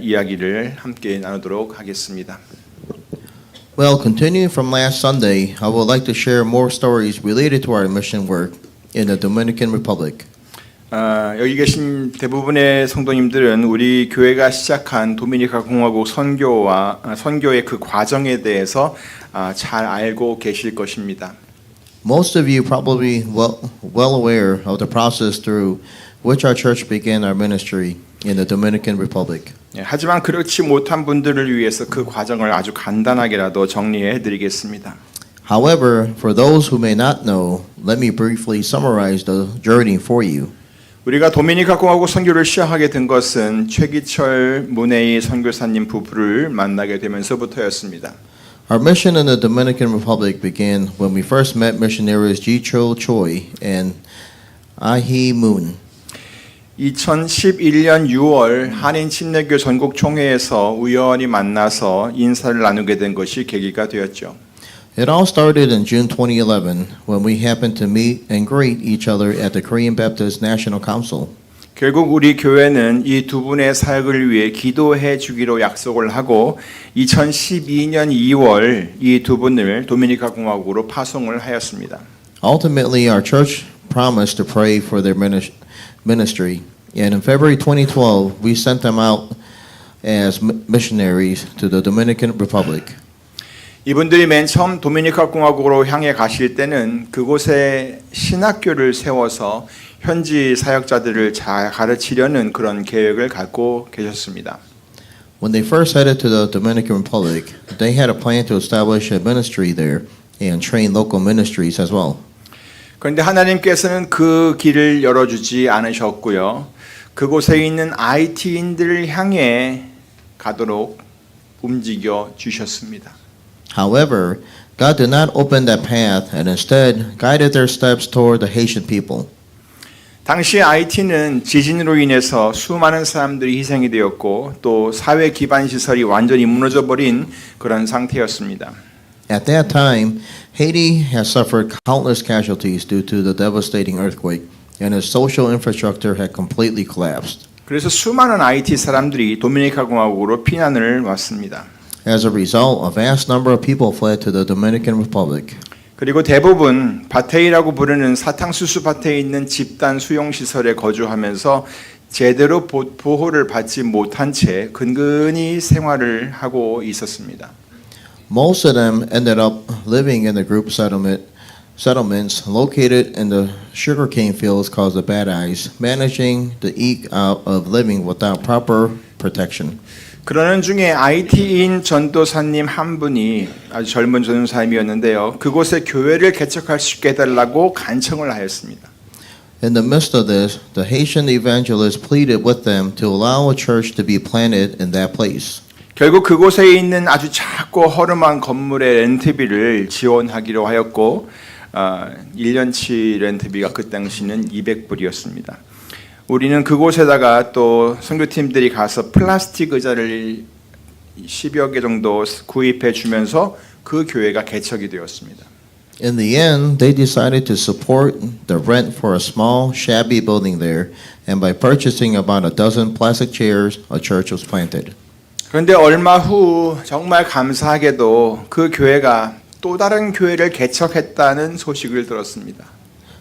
이야기를 함께 나누도록 하겠습니다. Well, continuing from last Sunday, I would like to share more stories related to our mission work in the Dominican Republic. 여기 계신 대부분의 성도님들은 우리 교회가 시작한 도미니카 공화국 선교의 그 과정에 대해서 잘 알고 계실 것입니다. Most of you probably well aware of the process through which our church began our ministry in the Dominican Republic. 하지만 그렇지 못한 분들을 위해서 그 과정을 아주 간단하게라도 정리해 드리겠습니다. However, for those who may not know, let me briefly summarize the journey for you. 우리가 도미니카 공화국 선교를 시작하게 된 것은 최기철 문혜희 선교사님 부부를 만나게 되면서부터였습니다. Our mission in the Dominican Republic began when we first met missionaries Ji-Cho Choi and Ah-hee Moon. 2011년 6월 한인 침례교 전국 총회에서 우연히 만나서 인사를 나누게 된 것이 계기가 되었죠. It all started in June 2011 when we happened to meet and greet each other at the Korean Baptist National Council. 결국 우리 교회는 이 두 분의 사역을 위해 기도해 주기로 약속을 하고 2012년 2월 이 두 분을 도미니카 공화국으로 파송을 하였습니다. Ultimately, our church promised to pray for their ministry, and in February 2012, we sent them out as missionaries to the Dominican Republic. 이분들이 맨 처음 도미니카 공화국으로 향해 가실 때는 그곳에 신학교를 세워서 현지 사역자들을 잘 가르치려는 그런 계획을 갖고 계셨습니다. When they first headed to the Dominican Republic, they had a plan to establish a ministry there and train local ministries as well. 그런데 하나님께서는 그 길을 열어주지 않으셨고요. 그곳에 있는 IT인들을 향해 가도록 움직여 주셨습니다. However, God did not open that path and instead guided their steps toward the Haitian people. 당시 IT는 지진으로 인해서 수많은 사람들이 희생이 되었고 또 사회 기반 시설이 완전히 무너져 버린 그런 상태였습니다. At that time, Haiti had suffered countless casualties due to the devastating earthquake, and its social infrastructure had completely collapsed. 그래서 수많은 IT 사람들이 도미니카 공화국으로 피난을 왔습니다. As a result, a vast number of people fled to the Dominican Republic. 그리고 대부분 바테이라고 부르는 사탕수수 밭에 있는 집단 수용시설에 거주하면서 제대로 보호를 받지 못한 채 근근히 생활을 하고 있었습니다. Most of them ended up living in the group settlements located in the sugarcane fields called the Bad Eyes, managing to eke out of living without proper protection. 그러는 중에 IT인 전도사님 한 분이 아주 젊은 전도사님이었는데요. 그곳에 교회를 개척할 수 있게 해달라고 간청을 하였습니다. In the midst of this, the Haitian evangelists pleaded with them to allow a church to be planted in that place. 결국 그곳에 있는 아주 작고 허름한 건물의 렌트비를 지원하기로 하였고 1년치 렌트비가 그 당시는 200불이었습니다. 우리는 그곳에다가 또 선교팀들이 가서 플라스틱 의자를 10여 개 정도 구입해 주면서 그 교회가 개척이 되었습니다. In the end, they decided to support the rent for a small, shabby building there, and by purchasing about a dozen plastic chairs, a church was planted. 그런데 얼마 후 정말 감사하게도 그 교회가 또 다른 교회를 개척했다는 소식을 들었습니다.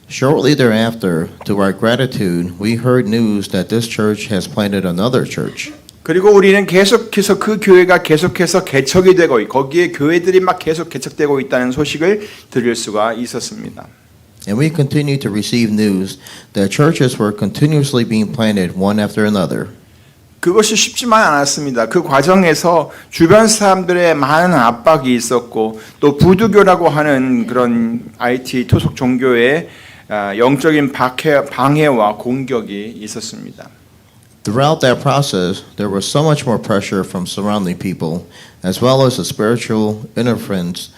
Shortly thereafter, to our gratitude, we heard news that this church has planted another church. 그리고 우리는 계속해서 그 교회가 계속해서 개척이 되고 거기에 교회들이 막 계속 개척되고 있다는 소식을 들을 수가 있었습니다. And we continued to receive news that churches were continuously being planted one after another. 그것이 쉽지만 않았습니다. 그 과정에서 주변 사람들의 많은 압박이 있었고 또 부두교라고 하는 그런 IT 토속 종교의 영적인 방해와 공격이 있었습니다. Throughout that process, there was so much more pressure from surrounding people, as well as the spiritual interference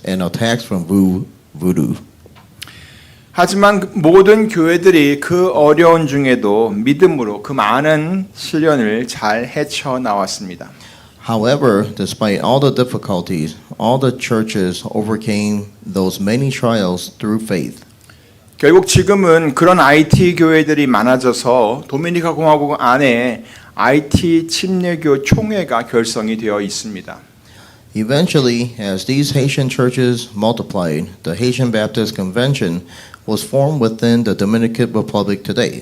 and attacks from voodoo. 하지만 모든 교회들이 그 어려운 중에도 믿음으로 그 많은 시련을 잘 헤쳐나왔습니다. However, despite all the difficulties, all the churches overcame those many trials through faith. 결국 지금은 그런 IT 교회들이 많아져서 도미니카 공화국 안에 IT 침례교 총회가 결성이 되어 있습니다. Eventually, as these Haitian churches multiplied, the Haitian Baptist Convention was formed within the Dominican Republic today.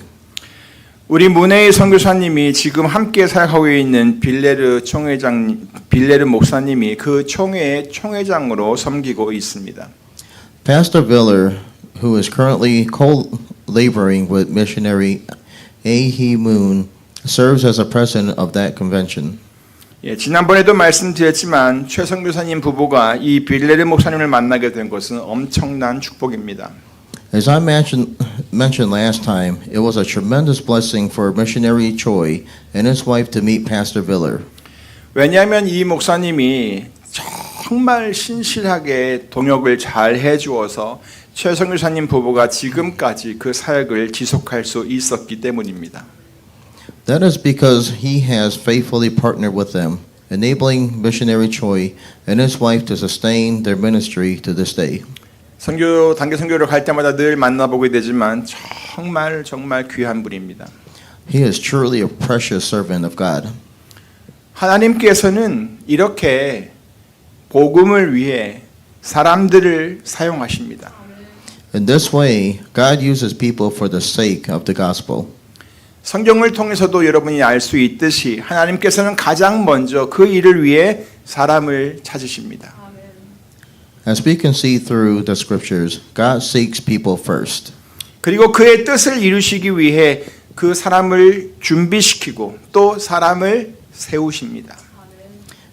우리 문혜희 선교사님이 지금 함께 사역하고 있는 빌레르 목사님이 그 총회의 총회장으로 섬기고 있습니다. Pastor Viller, who is currently co-laboring with missionary A.He Moon, serves as a president of that convention. 예, 지난번에도 말씀드렸지만 최 선교사님 부부가 이 빌레르 목사님을 만나게 된 것은 엄청난 축복입니다. As I mentioned last time, it was a tremendous blessing for missionary Choi and his wife to meet Pastor Viller. 왜냐하면 이 목사님이 정말 신실하게 동역을 잘 해주어서 최 선교사님 부부가 지금까지 그 사역을 지속할 수 있었기 때문입니다. That is because he has faithfully partnered with them, enabling missionary Choi and his wife to sustain their ministry to this day. 단기 선교를 갈 때마다 늘 만나보게 되지만 정말 귀한 분입니다. He is truly a precious servant of God. 하나님께서는 이렇게 복음을 위해 사람들을 사용하십니다. In this way, God uses people for the sake of the gospel. 성경을 통해서도 여러분이 알 수 있듯이 하나님께서는 가장 먼저 그 일을 위해 사람을 찾으십니다. As we can see through the scriptures, God seeks people first. 그리고 그의 뜻을 이루시기 위해 그 사람을 준비시키고 또 사람을 세우십니다.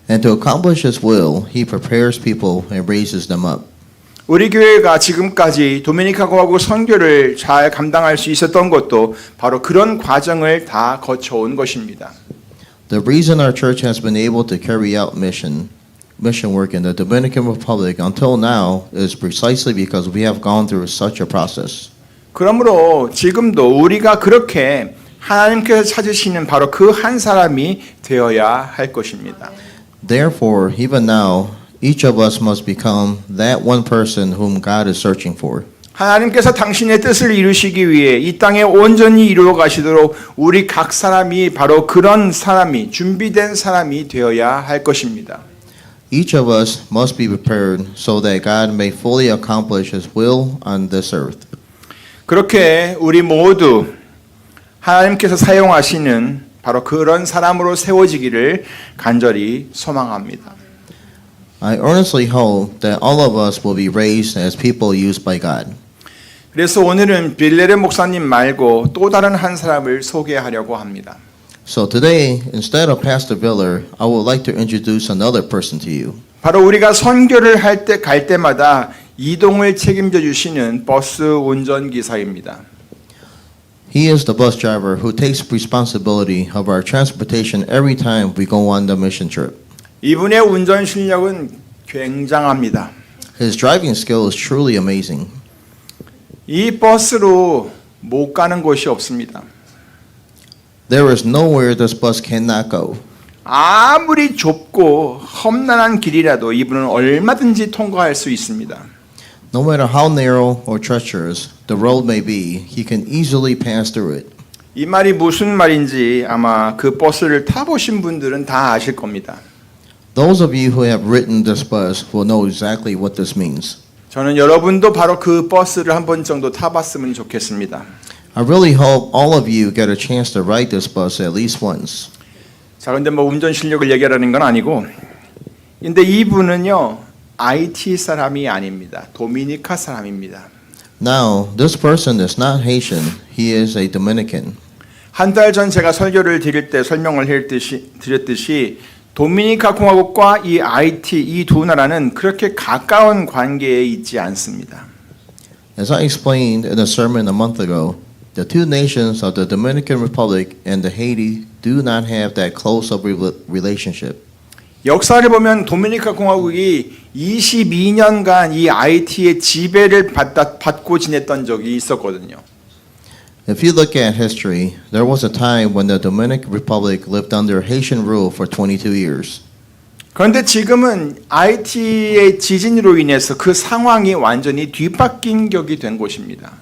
And to accomplish His will, He prepares people and raises them up. 우리 교회가 지금까지 도미니카 공화국 선교를 잘 감당할 수 있었던 것도 바로 그런 과정을 다 거쳐온 것입니다. The reason our church has been able to carry out mission work in the Dominican Republic until now is precisely because we have gone through such a process. 그러므로 지금도 우리가 그렇게 하나님께서 찾으시는 바로 그 한 사람이 되어야 할 것입니다. Therefore, even now, each of us must become that one person whom God is searching for. 하나님께서 당신의 뜻을 이루시기 위해 이 땅에 온전히 이루어 가시도록 우리 각 사람이 바로 그런 사람이 준비된 사람이 되어야 할 것입니다. Each of us must be prepared so that God may fully accomplish His will on this earth. 그렇게 우리 모두 하나님께서 사용하시는 바로 그런 사람으로 세워지기를 간절히 소망합니다. I earnestly hope that all of us will be raised as people used by God. 그래서 오늘은 빌레르 목사님 말고 또 다른 한 사람을 소개하려고 합니다. So today, instead of Pastor Viller, I would like to introduce another person to you. 바로 우리가 선교를 갈 때마다 이동을 책임져 주시는 버스 운전기사입니다. He is the bus driver who takes responsibility of our transportation every time we go on the mission trip. 이분의 운전 실력은 굉장합니다. His driving skill is truly amazing. 이 버스로 못 가는 곳이 없습니다. There is nowhere this bus cannot go. 아무리 좁고 험난한 길이라도 이분은 얼마든지 통과할 수 있습니다. No matter how narrow or treacherous the road may be, he can easily pass through it. 이 말이 무슨 말인지 아마 그 버스를 타보신 분들은 다 아실 겁니다. Those of you who have ridden this bus will know exactly what this means. 저는 여러분도 바로 그 버스를 한 번 정도 타봤으면 좋겠습니다. I really hope all of you get a chance to ride this bus at least once. 자, 근데 뭐 운전 실력을 얘기하라는 건 아니고, 근데 이분은요 IT 사람이 아닙니다. 도미니카 사람입니다. Now, this person is not Haitian. He is a Dominican. 한 달 전 제가 설교를 드릴 때 설명을 드렸듯이 도미니카 공화국과 이 IT 이 두 나라는 그렇게 가까운 관계에 있지 않습니다. As I explained in a sermon a month ago, the two nations of the Dominican Republic and the Haiti do not have that close of relationship. 역사를 보면 도미니카 공화국이 22년간 이 IT의 지배를 받고 지냈던 적이 있었거든요. If you look at history, there was a time when the Dominican Republic lived under Haitian rule for 22 years. 그런데 지금은 IT의 지진으로 인해서 그 상황이 완전히 뒤바뀐 격이 된 곳입니다.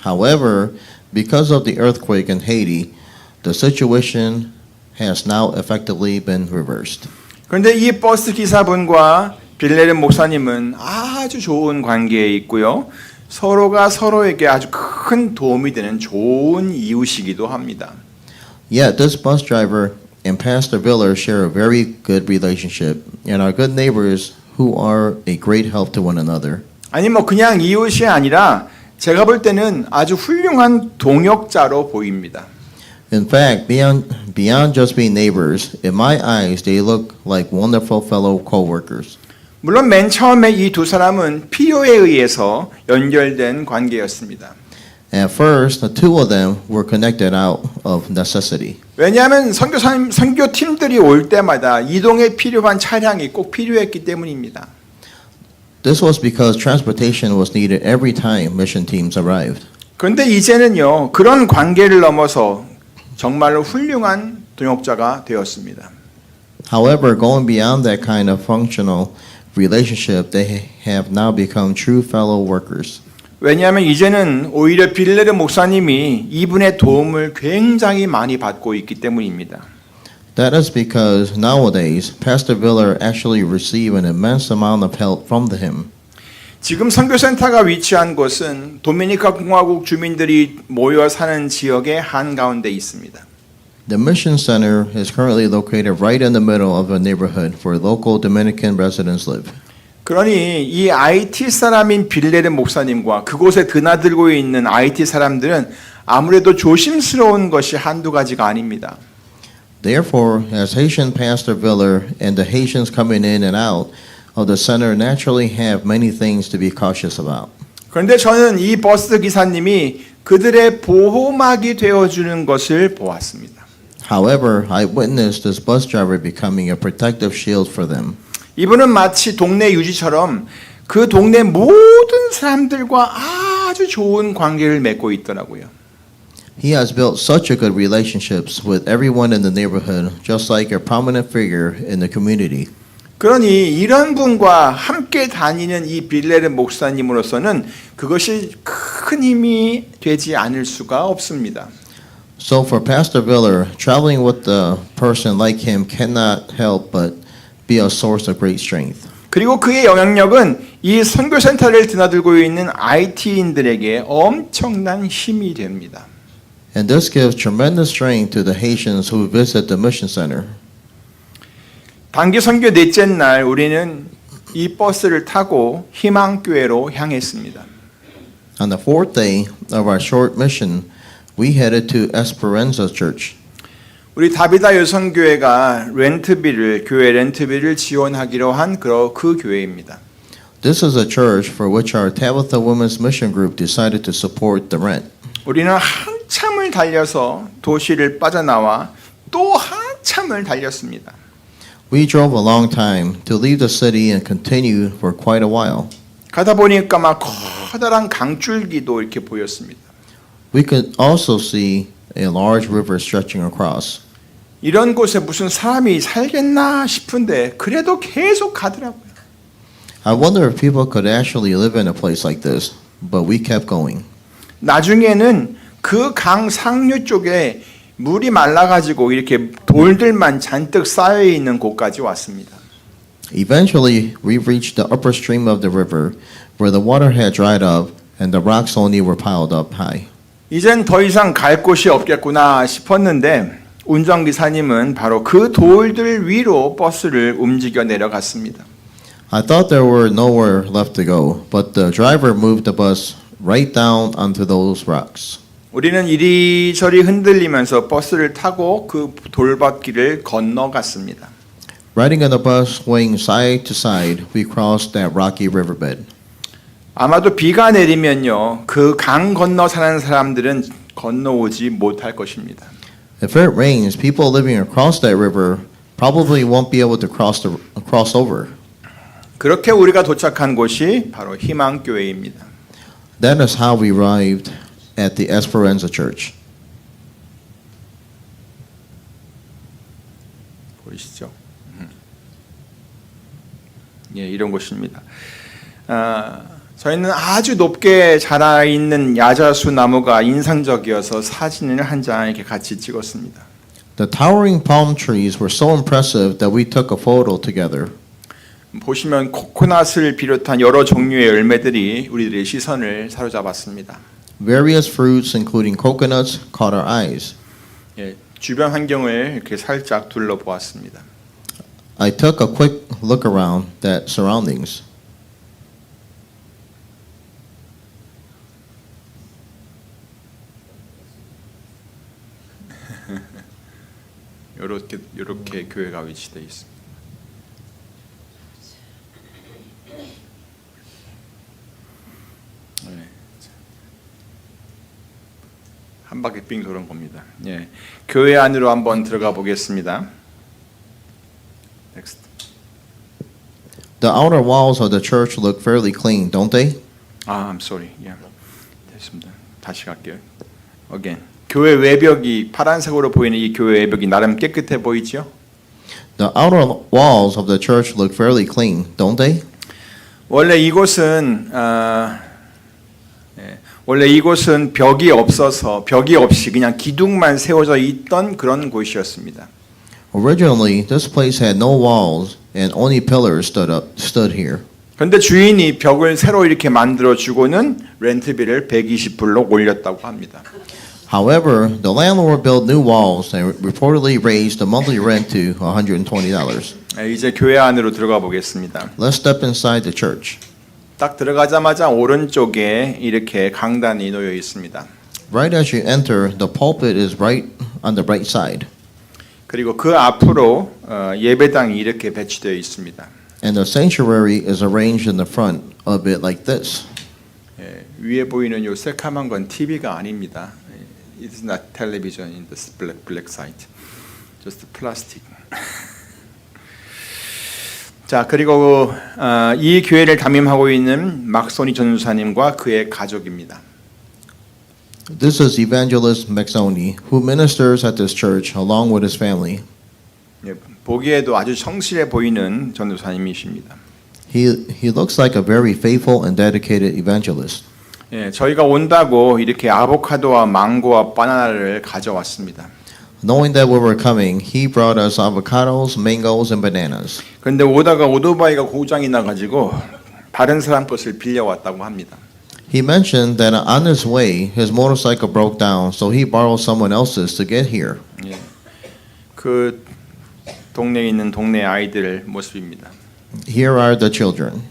However, because of the earthquake in Haiti, the situation has now effectively been reversed. 그런데 이 버스 기사분과 빌레르 목사님은 아주 좋은 관계에 있고요. 서로가 서로에게 아주 큰 도움이 되는 좋은 이웃이기도 합니다. Yet this bus driver and Pastor Viller share a very good relationship and are good neighbors who are a great help to one another. 아니 뭐 그냥 이웃이 아니라 제가 볼 때는 아주 훌륭한 동역자로 보입니다. In fact, beyond just being neighbors, in my eyes, they look like wonderful fellow co-workers. 물론 맨 처음에 이 두 사람은 필요에 의해서 연결된 관계였습니다. At first, the two of them were connected out of necessity. 왜냐하면 선교팀들이 올 때마다 이동에 필요한 차량이 꼭 필요했기 때문입니다. This was because transportation was needed every time mission teams arrived. 그런데 이제는요, 그런 관계를 넘어서 정말로 훌륭한 동역자가 되었습니다. However, going beyond that kind of functional relationship, they have now become true fellow workers. 왜냐하면 이제는 오히려 빌레르 목사님이 이분의 도움을 굉장히 많이 받고 있기 때문입니다. That is because nowadays, Pastor Viller actually receive an immense amount of help from him. 지금 선교센터가 위치한 곳은 도미니카 공화국 주민들이 모여 사는 지역의 한가운데 있습니다. The mission center is currently located right in the middle of a neighborhood where local Dominican residents live. 그러니 이 IT 사람인 빌레르 목사님과 그곳에 드나들고 있는 IT 사람들은 아무래도 조심스러운 것이 한두 가지가 아닙니다. Therefore, as Haitian Pastor Viller and the Haitians coming in and out of the center naturally have many things to be cautious about. 그런데 저는 이 버스 기사님이 그들의 보호막이 되어주는 것을 보았습니다. However, I witnessed this bus driver becoming a protective shield for them. 이분은 마치 동네 유지처럼 그 동네 모든 사람들과 아주 좋은 관계를 맺고 있더라고요. He has built such a good relationships with everyone in the neighborhood, just like a prominent figure in the community. 그러니 이런 분과 함께 다니는 이 빌레르 목사님으로서는 그것이 큰 힘이 되지 않을 수가 없습니다. So for Pastor Viller, traveling with a person like him cannot help but be a source of great strength. 그리고 그의 영향력은 이 선교센터를 드나들고 있는 IT인들에게 엄청난 힘이 됩니다. And this gives tremendous strength to the Haitians who visit the mission center. 단기 선교 넷째 날 우리는 이 버스를 타고 희망교회로 향했습니다. On the fourth day of our short mission, we headed to Esperanza Church. 우리 다비다 여성교회가 교회 렌트비를 지원하기로 한 그 교회입니다. This is a church for which our Tabitha Women's Mission Group decided to support the rent. 우리는 한참을 달려서 도시를 빠져나와 또 한참을 달렸습니다. We drove a long time to leave the city and continue for quite a while. 가다 보니까 막 커다란 강줄기도 이렇게 보였습니다. We could also see a large river stretching across. 이런 곳에 무슨 사람이 살겠나 싶은데 그래도 계속 가더라고요. I wonder if people could actually live in a place like this, but we kept going. 나중에는 그 강 상류 쪽에 물이 말라가지고 이렇게 돌들만 잔뜩 쌓여 있는 곳까지 왔습니다. Eventually, we reached the upper stream of the river where the water had dried up and the rocks only were piled up high. 이젠 더 이상 갈 곳이 없겠구나 싶었는데 운전기사님은 바로 그 돌들 위로 버스를 움직여 내려갔습니다. I thought there were nowhere left to go, but the driver moved the bus right down onto those rocks. 우리는 이리저리 흔들리면서 버스를 타고 그 돌밭길을 건너갔습니다. Riding on the bus swaying side to side, we crossed that rocky riverbed. 아마도 비가 내리면요, 그 강 건너 사는 사람들은 건너오지 못할 것입니다. If it rains, people living across that river probably won't be able to cross over. 그렇게 우리가 도착한 곳이 바로 희망교회입니다. That is how we arrived at the Esperanza Church. 보이시죠? 예, 이런 곳입니다. 저희는 아주 높게 자라 있는 야자수 나무가 인상적이어서 사진을 한 장 이렇게 같이 찍었습니다. The towering palm trees were so impressive that we took a photo together. 보시면 코코넛을 비롯한 여러 종류의 열매들이 우리들의 시선을 사로잡았습니다. Various fruits, including coconuts, caught our eyes. 예, 주변 환경을 이렇게 살짝 둘러보았습니다. I took a quick look around that surroundings. 이렇게 교회가 위치되어 있습니다. 네. 한 바퀴 빙 도는 겁니다. 예, 교회 안으로 한번 들어가 보겠습니다. Next. The outer walls of the church look fairly clean, don't they? I'm sorry. Yeah. 됐습니다. 다시 갈게요. Again. 교회 외벽이 파란색으로 보이는 이 교회 외벽이 나름 깨끗해 보이죠? The outer walls of the church look fairly clean, don't they? 원래 이곳은 벽이 없이 그냥 기둥만 세워져 있던 그런 곳이었습니다. Originally, this place had no walls and only pillars stood here. 그런데 주인이 벽을 새로 이렇게 만들어 주고는 렌트비를 120불로 올렸다고 합니다. However, the landlord built new walls and reportedly raised the monthly rent to $120. 이제 교회 안으로 들어가 보겠습니다. Let's step inside the church. 딱 들어가자마자 오른쪽에 이렇게 강단이 놓여 있습니다. Right as you enter, the pulpit is right on the right side, 그리고 그 앞으로 예배당이 이렇게 배치되어 있습니다. and the sanctuary is arranged in the front of it like this. 예, 위에 보이는 요 새카만 건 TV가 아닙니다. It's not television in the black side, just plastic. 자, 그리고 이 교회를 담임하고 있는 막소니 전도사님과 그의 가족입니다. This is Evangelist Maxoni, who ministers at this church along with his family. 예, 보기에도 아주 성실해 보이는 전도사님이십니다. He looks like a very faithful and dedicated evangelist. 예, 저희가 온다고 이렇게 아보카도와 망고와 바나나를 가져왔습니다. Knowing that we were coming, he brought us avocados, mangoes, and bananas. 그런데 오다가 오토바이가 고장이 나가지고 다른 사람 것을 빌려왔다고 합니다. He mentioned that on his way, his motorcycle broke down, so he borrowed someone else's to get here. 예, 그 동네에 있는 동네 아이들 모습입니다. Here are the children.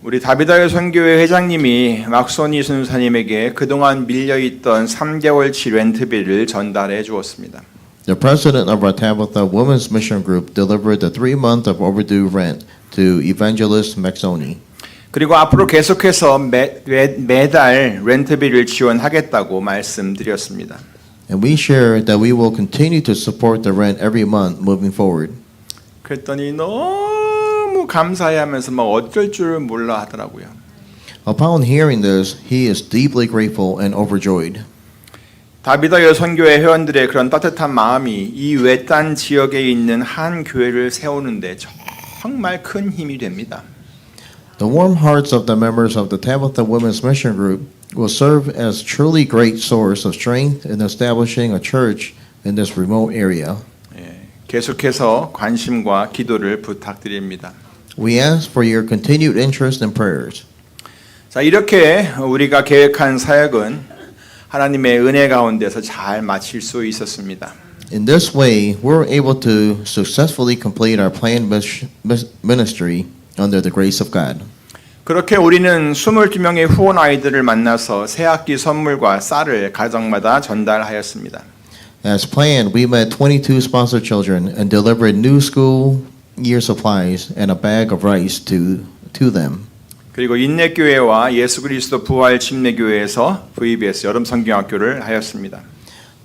우리 다비다의 선교회 회장님이 막소니 선사님에게 그동안 밀려있던 3개월치 렌트비를 전달해 주었습니다. The president of our Tabitha Women's Mission Group delivered the 3-month of overdue rent to Evangelist Maxoni. 그리고 앞으로 계속해서 매달 렌트비를 지원하겠다고 말씀드렸습니다. And we share that we will continue to support the rent every month moving forward. 그랬더니 너무 감사해하면서 막 어쩔 줄 몰라 하더라고요. Upon hearing this, he is deeply grateful and overjoyed. 다비다 여선교회 회원들의 그런 따뜻한 마음이 이 외딴 지역에 있는 한 교회를 세우는데 정말 큰 힘이 됩니다. The warm hearts of the members of the Tabitha Women's Mission Group will serve as truly great source of strength in establishing a church in this remote area. 예, 계속해서 관심과 기도를 부탁드립니다. We ask for your continued interest and prayers. 자, 이렇게 우리가 계획한 사역은 하나님의 은혜 가운데서 잘 마칠 수 있었습니다. In this way, we're able to successfully complete our planned ministry under the grace of God. 그렇게 우리는 22명의 후원 아이들을 만나서 새학기 선물과 쌀을 가정마다 전달하였습니다. As planned, we met 22 sponsored children and delivered new school year supplies and a bag of rice to them. 그리고 인내교회와 예수 그리스도 부활 침례교회에서 VBS 여름 성경학교를 하였습니다.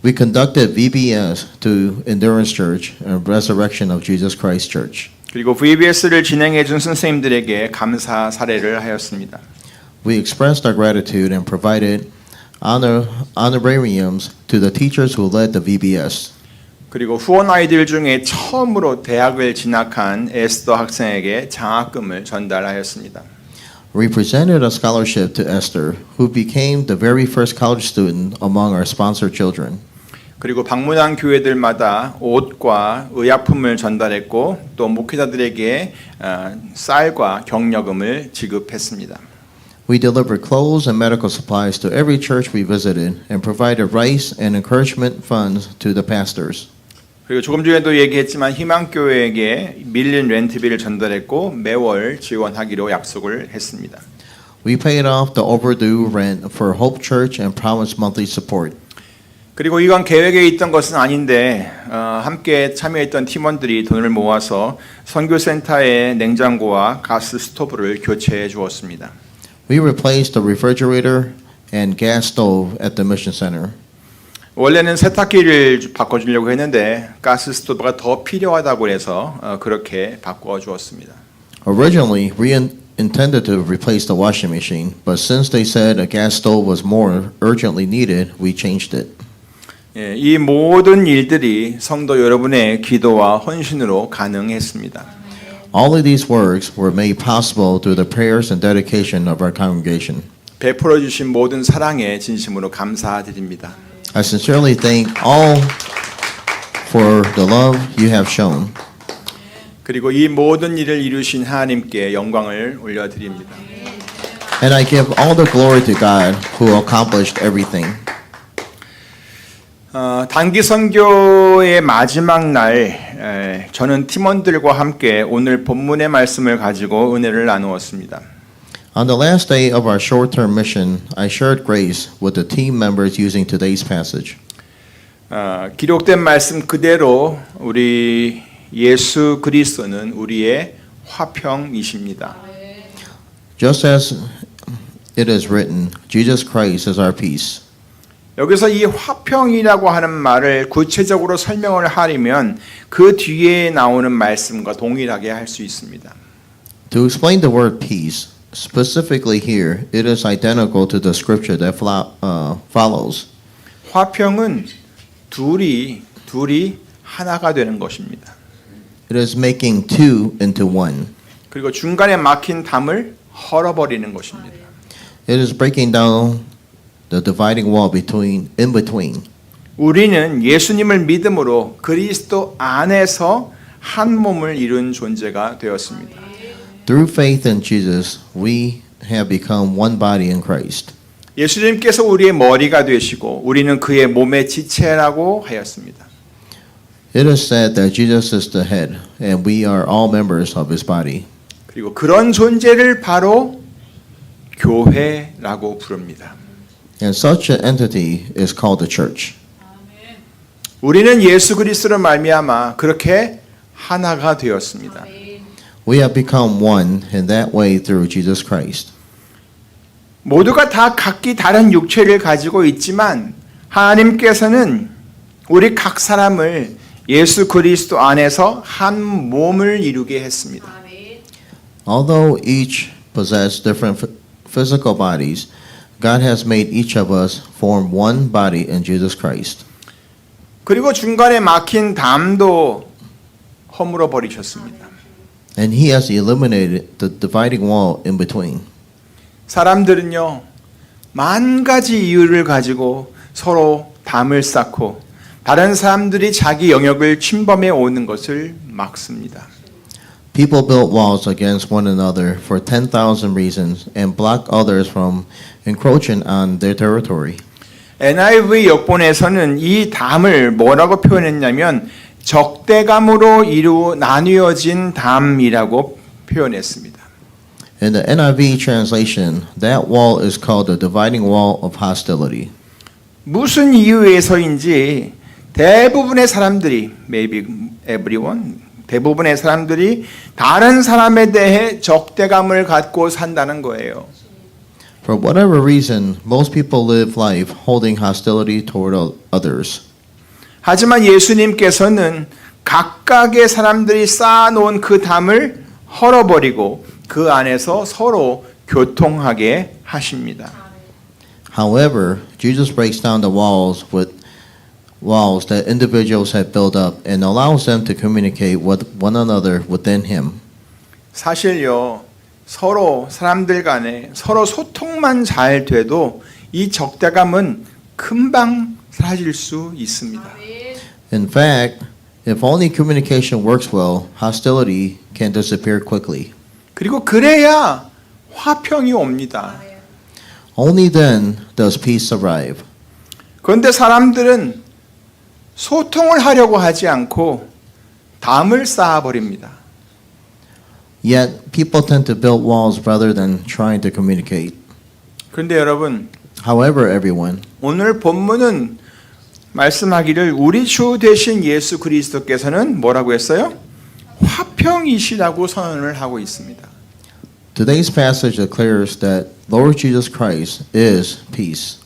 We conducted VBS to Endurance Church and Resurrection of Jesus Christ Church. 그리고 VBS를 진행해 준 선생님들에게 감사 사례를 하였습니다. We expressed our gratitude and provided honorariums to the teachers who led the VBS. 그리고 후원 아이들 중에 처음으로 대학을 진학한 에스더 학생에게 장학금을 전달하였습니다. We presented a scholarship to Esther, who became the very first college student among our sponsored children. 그리고 방문한 교회들마다 옷과 의약품을 전달했고 또 목회자들에게 쌀과 격려금을 지급했습니다. We delivered clothes and medical supplies to every church we visited and provided rice and encouragement funds to the pastors. 그리고 조금 전에도 얘기했지만 희망교회에게 밀린 렌트비를 전달했고 매월 지원하기로 약속을 했습니다. We paid off the overdue rent for Hope Church and promised monthly support. 그리고 이건 계획에 있던 것은 아닌데 함께 참여했던 팀원들이 돈을 모아서 선교센터의 냉장고와 가스 스토브를 교체해 주었습니다. We replaced the refrigerator and gas stove at the mission center. 원래는 세탁기를 바꿔주려고 했는데 가스 스토브가 더 필요하다고 해서 그렇게 바꿔 주었습니다. Originally, we intended to replace the washing machine, but since they said a gas stove was more urgently needed, we changed it. 예, 이 모든 일들이 성도 여러분의 기도와 헌신으로 가능했습니다. All of these works were made possible through the prayers and dedication of our congregation. 베풀어 주신 모든 사랑에 진심으로 감사드립니다. I sincerely thank all for the love you have shown. 그리고 이 모든 일을 이루신 하나님께 영광을 올려드립니다. And I give all the glory to God who accomplished everything. 단기 선교의 마지막 날 저는 팀원들과 함께 오늘 본문의 말씀을 가지고 은혜를 나누었습니다. On the last day of our short-term mission, I shared grace with the team members using today's passage. 기록된 말씀 그대로 우리 예수 그리스도는 우리의 화평이십니다. Just as it is written, Jesus Christ is our peace. 여기서 이 화평이라고 하는 말을 구체적으로 설명을 하려면 그 뒤에 나오는 말씀과 동일하게 할 수 있습니다. To explain the word peace, specifically here, it is identical to the scripture that follows. 화평은 둘이 하나가 되는 것입니다. It is making two into one. 그리고 중간에 막힌 담을 헐어버리는 것입니다. It is breaking down the dividing wall in between. 우리는 예수님을 믿음으로 그리스도 안에서 한 몸을 이룬 존재가 되었습니다. Through faith in Jesus, we have become one body in Christ. 예수님께서 우리의 머리가 되시고 우리는 그의 몸의 지체라고 하였습니다. It is said that Jesus is the head, and we are all members of his body. 그리고 그런 존재를 바로 교회라고 부릅니다. And such an entity is called the church. 우리는 예수 그리스도로 말미암아 그렇게 하나가 되었습니다. We have become one in that way through Jesus Christ. 모두가 다 각기 다른 육체를 가지고 있지만 하나님께서는 우리 각 사람을 예수 그리스도 안에서 한 몸을 이루게 했습니다. Although each possess different physical bodies, God has made each of us form one body in Jesus Christ. 그리고 중간에 막힌 담도 허물어 버리셨습니다. And he has eliminated the dividing wall in between. 사람들은요, 만 가지 이유를 가지고 서로 담을 쌓고 다른 사람들이 자기 영역을 침범해 오는 것을 막습니다. People built walls against one another for 10,000 reasons and block others from encroaching on their territory. NIV 역본에서는 이 담을 뭐라고 표현했냐면 적대감으로 나뉘어진 담이라고 표현했습니다. In the NIV translation, that wall is called the dividing wall of hostility. 무슨 이유에서인지 대부분의 사람들이, maybe everyone, 대부분의 사람들이 다른 사람에 대해 적대감을 갖고 산다는 거예요. For whatever reason, most people live life holding hostility toward others. 하지만 예수님께서는 각각의 사람들이 쌓아놓은 그 담을 헐어버리고 그 안에서 서로 교통하게 하십니다. However, Jesus breaks down the walls that individuals have built up and allows them to communicate with one another within him. 사실요, 서로 사람들 간에 서로 소통만 잘 돼도 이 적대감은 금방 사라질 수 있습니다. In fact, if only communication works well, hostility can disappear quickly. 그리고 그래야 화평이 옵니다. Only then does peace arrive. 그런데 사람들은 소통을 하려고 하지 않고 담을 쌓아버립니다. Yet, people tend to build walls rather than trying to communicate. 그런데 여러분, However, everyone, 오늘 본문은 말씀하기를 우리 주 되신 예수 그리스도께서는 뭐라고 했어요? 화평이시라고 선언을 하고 있습니다. today's passage declares that Lord Jesus Christ is peace.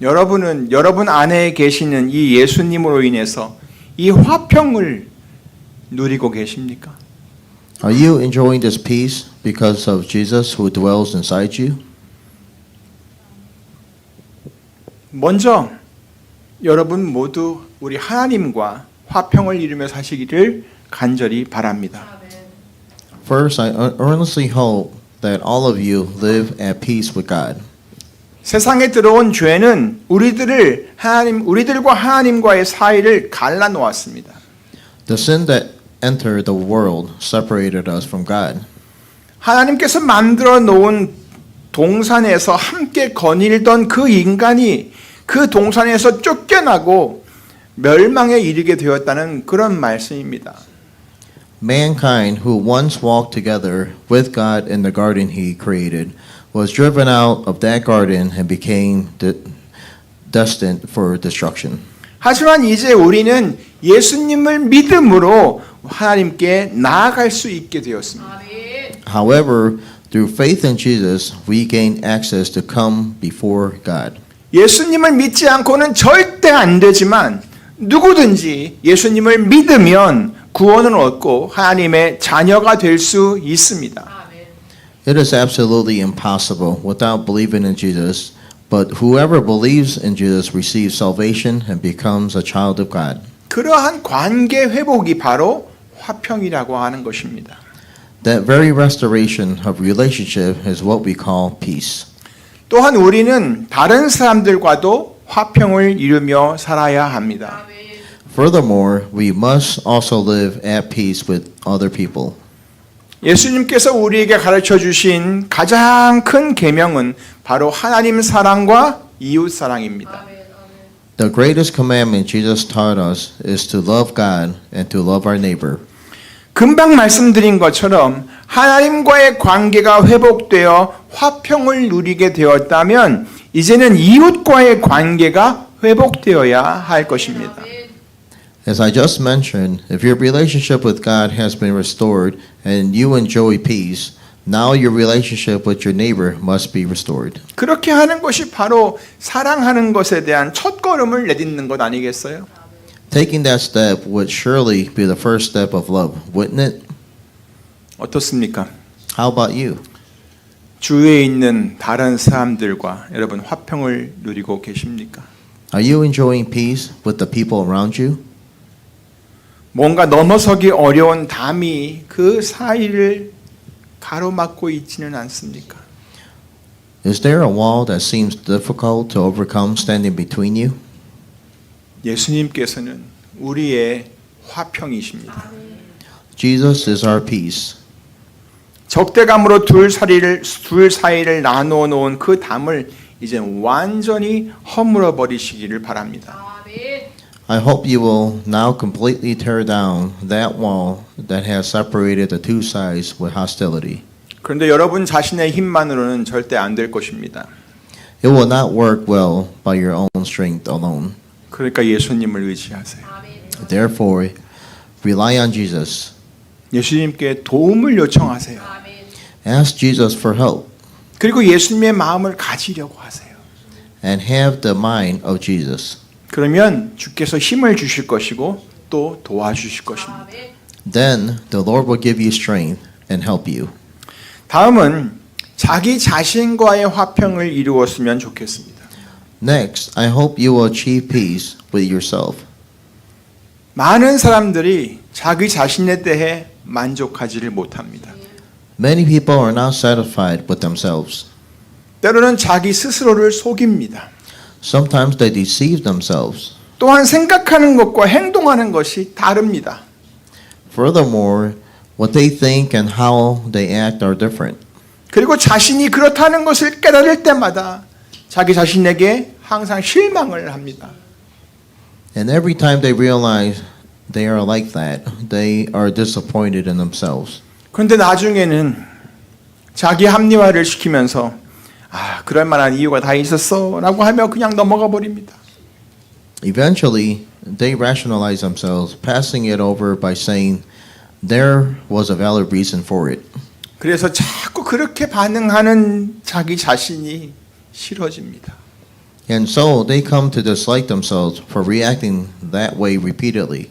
여러분은 여러분 안에 계시는 이 예수님으로 인해서 이 화평을 누리고 계십니까? Are you enjoying this peace because of Jesus who dwells inside you? 먼저 여러분 모두 우리 하나님과 화평을 이루며 사시기를 간절히 바랍니다. First, I earnestly hope that all of you live at peace with God. 세상에 들어온 죄는 우리들과 하나님과의 사이를 갈라 놓았습니다. The sin that entered the world separated us from God. 하나님께서 만들어 놓은 동산에서 함께 거닐던 그 인간이 그 동산에서 쫓겨나고 멸망에 이르게 되었다는 그런 말씀입니다. Mankind who once walked together with God in the garden he created was driven out of that garden and became destined for destruction. 하지만 이제 우리는 예수님을 믿음으로 하나님께 나아갈 수 있게 되었습니다. However, through faith in Jesus, we gain access to come before God. 예수님을 믿지 않고는 절대 안 되지만 누구든지 예수님을 믿으면 구원을 얻고 하나님의 자녀가 될 수 있습니다. It is absolutely impossible without believing in Jesus, but whoever believes in Jesus receives salvation and becomes a child of God. 그러한 관계 회복이 바로 화평이라고 하는 것입니다. That very restoration of relationship is what we call peace. 또한 우리는 다른 사람들과도 화평을 이루며 살아야 합니다. Furthermore, we must also live at peace with other people. 예수님께서 우리에게 가르쳐 주신 가장 큰 계명은 바로 하나님 사랑과 이웃 사랑입니다. The greatest commandment Jesus taught us is to love God and to love our neighbor. 금방 말씀드린 것처럼 하나님과의 관계가 회복되어 화평을 누리게 되었다면 이제는 이웃과의 관계가 회복되어야 할 것입니다. As I just mentioned, if your relationship with God has been restored and you enjoy peace, now your relationship with your neighbor must be restored. 그렇게 하는 것이 바로 사랑하는 것에 대한 첫걸음을 내딛는 것 아니겠어요? Taking that step would surely be the first step of love, wouldn't it? 어떻습니까? How about you? 주위에 있는 다른 사람들과 여러분 화평을 누리고 계십니까? Are you enjoying peace with the people around you? 뭔가 넘어서기 어려운 담이 그 사이를 가로막고 있지는 않습니까? Is there a wall that seems difficult to overcome standing between you? 예수님께서는 우리의 화평이십니다. Jesus is our peace. 적대감으로 둘 사이를 나누어 놓은 그 담을 이제 완전히 허물어 버리시기를 바랍니다. I hope you will now completely tear down that wall that has separated the two sides with hostility. 그런데 여러분 자신의 힘만으로는 절대 안 될 것입니다. It will not work well by your own strength alone. 그러니까 예수님을 의지하세요. Therefore, rely on Jesus. 예수님께 도움을 요청하세요. Ask Jesus for help 그리고 예수님의 마음을 가지려고 하세요. and have the mind of Jesus. 그러면 주께서 힘을 주실 것이고 또 도와주실 것입니다. Then the Lord will give you strength and help you. 다음은 자기 자신과의 화평을 이루었으면 좋겠습니다. Next, I hope you will achieve peace with yourself. 많은 사람들이 자기 자신에 대해 만족하지를 못합니다. Many people are not satisfied with themselves. 때로는 자기 스스로를 속입니다. Sometimes they deceive themselves. 또한 생각하는 것과 행동하는 것이 다릅니다. Furthermore, what they think and how they act are different. 그리고 자신이 그렇다는 것을 깨달을 때마다 자기 자신에게 항상 실망을 합니다. And every time they realize they are like that, they are disappointed in themselves. 그런데 나중에는 자기 합리화를 시키면서 그럴 만한 이유가 다 있었어라고 하며 그냥 넘어가 버립니다. Eventually, they rationalize themselves, passing it over by saying there was a valid reason for it. 그래서 자꾸 그렇게 반응하는 자기 자신이 싫어집니다. And so they come to dislike themselves for reacting that way repeatedly.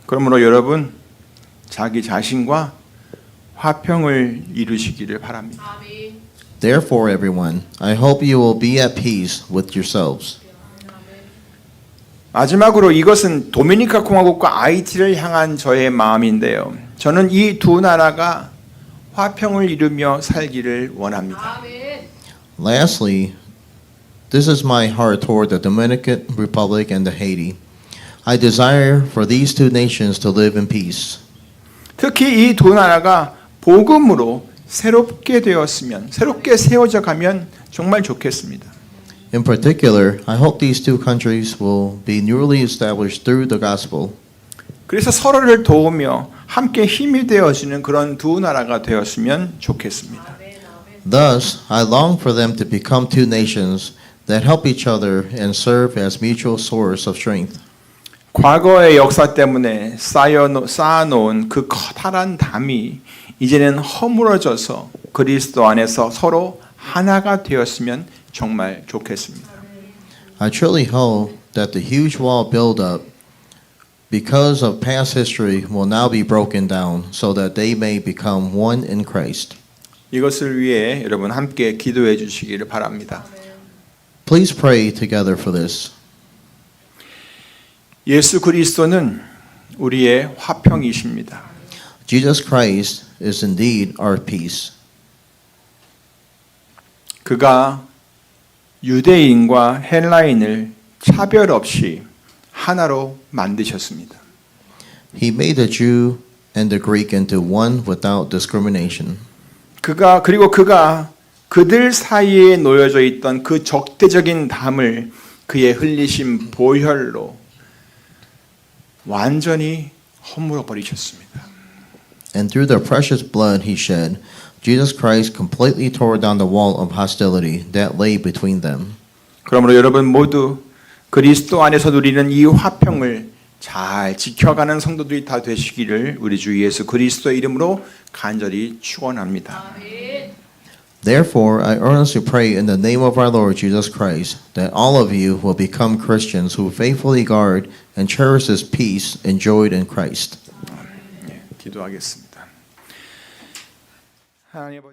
그러므로 여러분 자기 자신과 화평을 이루시기를 바랍니다. Therefore, everyone, I hope you will be at peace with yourselves. 마지막으로 이것은 도미니카 공화국과 아이티를 향한 저의 마음인데요. 저는 이 두 나라가 화평을 이루며 살기를 원합니다. Lastly, this is my heart toward the Dominican Republic and the Haiti. I desire for these two nations to live in peace. 특히 이 두 나라가 복음으로 새롭게 세워져 가면 정말 좋겠습니다. In particular, I hope these two countries will be newly established through the gospel. 그래서 서로를 도우며 함께 힘이 되어주는 그런 두 나라가 되었으면 좋겠습니다. Thus, I long for them to become two nations that help each other and serve as mutual source of strength. 과거의 역사 때문에 쌓아놓은 그 커다란 담이 이제는 허물어져서 그리스도 안에서 서로 하나가 되었으면 정말 좋겠습니다. I truly hope that the huge wall buildup because of past history will now be broken down so that they may become one in Christ. 이것을 위해 여러분 함께 기도해 주시기를 바랍니다. Please pray together for this. 예수 그리스도는 우리의 화평이십니다. Jesus Christ is indeed our peace. 그가 유대인과 헬라인을 차별 없이 하나로 만드셨습니다. He made the Jew and the Greek into one without discrimination. 그가 그들 사이에 놓여져 있던 그 적대적인 담을 그의 흘리신 보혈로 완전히 허물어 버리셨습니다. And through the precious blood he shed, Jesus Christ completely tore down the wall of hostility that lay between them. 그러므로 여러분 모두 그리스도 안에서 누리는 이 화평을 잘 지켜가는 성도들이 다 되시기를 우리 주 예수 그리스도의 이름으로 간절히 축원합니다. Therefore, I earnestly pray in the name of our Lord Jesus Christ that all of you will become Christians who faithfully guard and cherish this peace enjoyed in Christ. 기도하겠습니다. 하나님 아버지